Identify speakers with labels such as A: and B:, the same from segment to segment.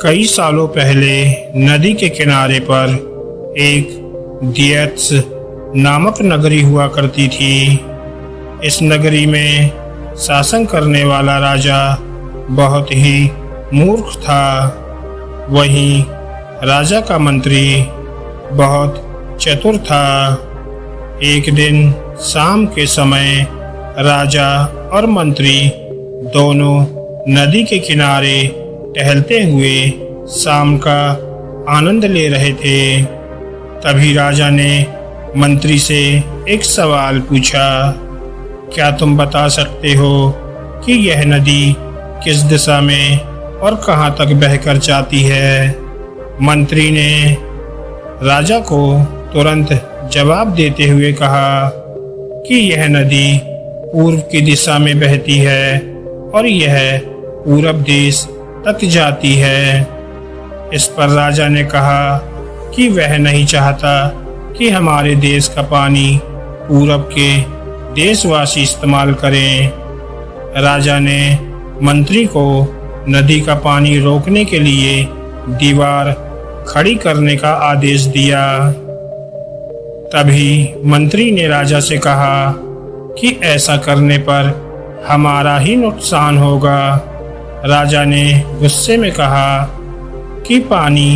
A: कई सालों पहले नदी के किनारे पर एक दियत्स नामक नगरी हुआ करती थी। इस नगरी में शासन करने वाला राजा बहुत ही मूर्ख था। वहीं राजा का मंत्री बहुत चतुर था। एक दिन शाम के समय राजा और मंत्री दोनों नदी के किनारे टहलते हुए शाम का आनंद ले रहे थे। तभी राजा ने मंत्री से एक सवाल पूछा, क्या तुम बता सकते हो कि यह नदी किस दिशा में और कहाँ तक बहकर जाती है? मंत्री ने राजा को तुरंत जवाब देते हुए कहा कि यह नदी पूर्व की दिशा में बहती है और यह पूरब देश तक जाती है। इस पर राजा ने कहा कि वह नहीं चाहता कि हमारे देश का पानी पूरब के देशवासी इस्तेमाल करें। राजा ने मंत्री को नदी का पानी रोकने के लिए दीवार खड़ी करने का आदेश दिया। तभी मंत्री ने राजा से कहा कि ऐसा करने पर हमारा ही नुकसान होगा। राजा ने गुस्से में कहा कि पानी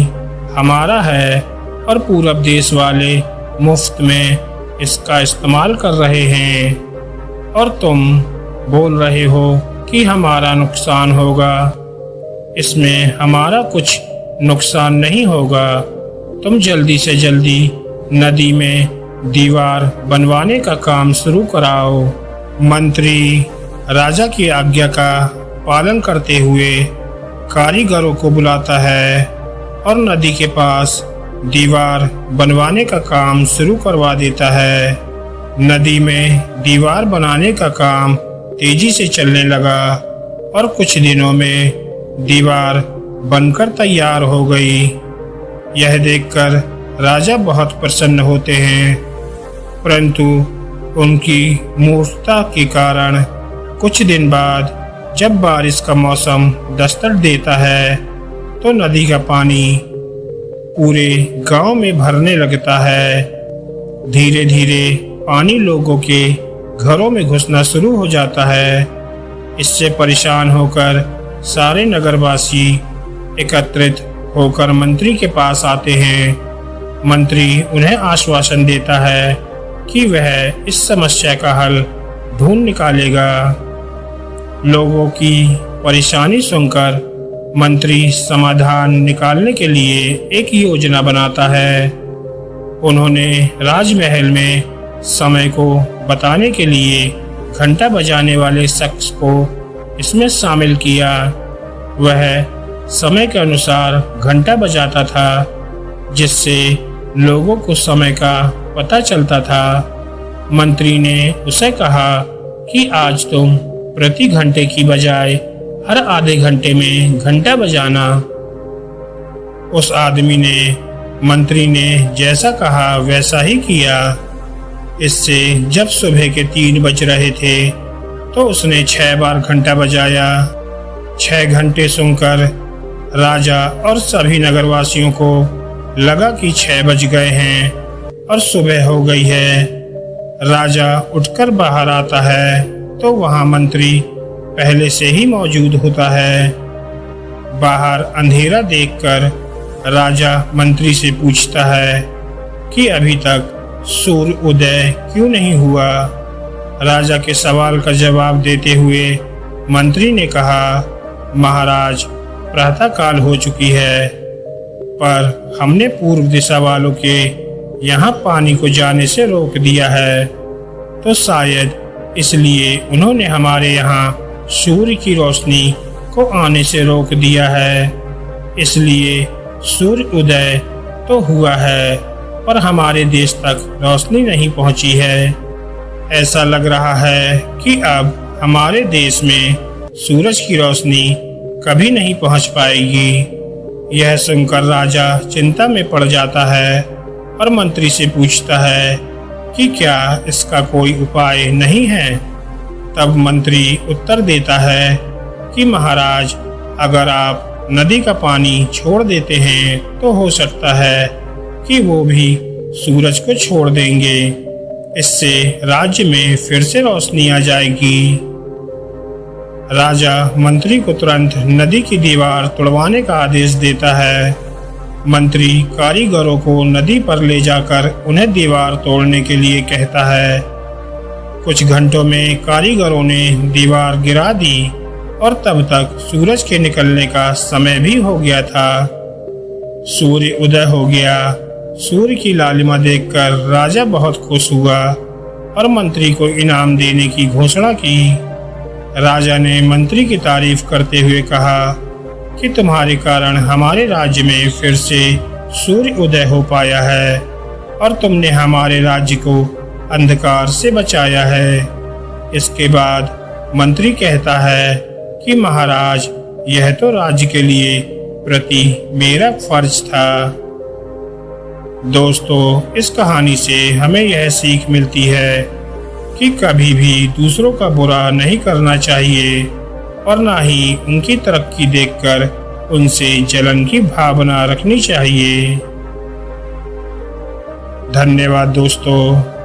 A: हमारा है और पूरब देश वाले मुफ्त में इसका इस्तेमाल कर रहे हैं और तुम बोल रहे हो कि हमारा नुकसान होगा। इसमें हमारा कुछ नुकसान नहीं होगा। तुम जल्दी से जल्दी नदी में दीवार बनवाने का काम शुरू कराओ। मंत्री राजा की आज्ञा का पालन करते हुए कारीगरों को बुलाता है और नदी के पास दीवार बनवाने का काम शुरू करवा देता है। नदी में दीवार बनाने का काम तेजी से चलने लगा और कुछ दिनों में दीवार बनकर तैयार हो गई। यह देखकर राजा बहुत प्रसन्न होते हैं, परंतु उनकी मूर्खता के कारण कुछ दिन बाद जब बारिश का मौसम दस्तक देता है तो नदी का पानी पूरे गांव में भरने लगता है। धीरे धीरे पानी लोगों के घरों में घुसना शुरू हो जाता है। इससे परेशान होकर सारे नगरवासी एकत्रित होकर मंत्री के पास आते हैं। मंत्री उन्हें आश्वासन देता है कि वह इस समस्या का हल ढूंढ निकालेगा। लोगों की परेशानी सुनकर मंत्री समाधान निकालने के लिए एक योजना बनाता है। उन्होंने राजमहल में समय को बताने के लिए घंटा बजाने वाले शख्स को इसमें शामिल किया। वह समय के अनुसार घंटा बजाता था, जिससे लोगों को समय का पता चलता था। मंत्री ने उसे कहा कि आज तुम प्रति घंटे की बजाय हर आधे घंटे में घंटा बजाना। उस आदमी ने मंत्री ने जैसा कहा वैसा ही किया। इससे जब सुबह के 3 बज रहे थे तो उसने 6 बार घंटा बजाया। 6 घंटे सुनकर राजा और सभी नगरवासियों को लगा कि 6 बज गए हैं और सुबह हो गई है। राजा उठकर बाहर आता है तो वहां मंत्री पहले से ही मौजूद होता है। बाहर अंधेरा देखकर राजा मंत्री से पूछता है कि अभी तक सूर्य उदय क्यों नहीं हुआ। राजा के सवाल का जवाब देते हुए मंत्री ने कहा, महाराज, प्रातःकाल हो चुकी है, पर हमने पूर्व दिशा वालों के यहाँ पानी को जाने से रोक दिया है, तो शायद इसलिए उन्होंने हमारे यहाँ सूर्य की रोशनी को आने से रोक दिया है। इसलिए सूर्य उदय तो हुआ है पर हमारे देश तक रोशनी नहीं पहुंची है। ऐसा लग रहा है कि अब हमारे देश में सूरज की रोशनी कभी नहीं पहुंच पाएगी। यह सुनकर राजा चिंता में पड़ जाता है और मंत्री से पूछता है कि क्या इसका कोई उपाय नहीं है। तब मंत्री उत्तर देता है कि महाराज, अगर आप नदी का पानी छोड़ देते हैं तो हो सकता है कि वो भी सूरज को छोड़ देंगे। इससे राज्य में फिर से रोशनी आ जाएगी। राजा मंत्री को तुरंत नदी की दीवार तोड़वाने का आदेश देता है। मंत्री कारीगरों को नदी पर ले जाकर उन्हें दीवार तोड़ने के लिए कहता है। कुछ घंटों में कारीगरों ने दीवार गिरा दी और तब तक सूरज के निकलने का समय भी हो गया था। सूर्य उदय हो गया। सूर्य की लालिमा देखकर राजा बहुत खुश हुआ और मंत्री को इनाम देने की घोषणा की। राजा ने मंत्री की तारीफ करते हुए कहा कि तुम्हारे कारण हमारे राज्य में फिर से सूर्य उदय हो पाया है और तुमने हमारे राज्य को अंधकार से बचाया है। इसके बाद मंत्री कहता है कि महाराज, यह तो राज्य के लिए प्रति मेरा फर्ज था। दोस्तों, इस कहानी से हमें यह सीख मिलती है कि कभी भी दूसरों का बुरा नहीं करना चाहिए और ना ही उनकी तरक्की देखकर उनसे जलन की भावना रखनी चाहिए। धन्यवाद दोस्तों।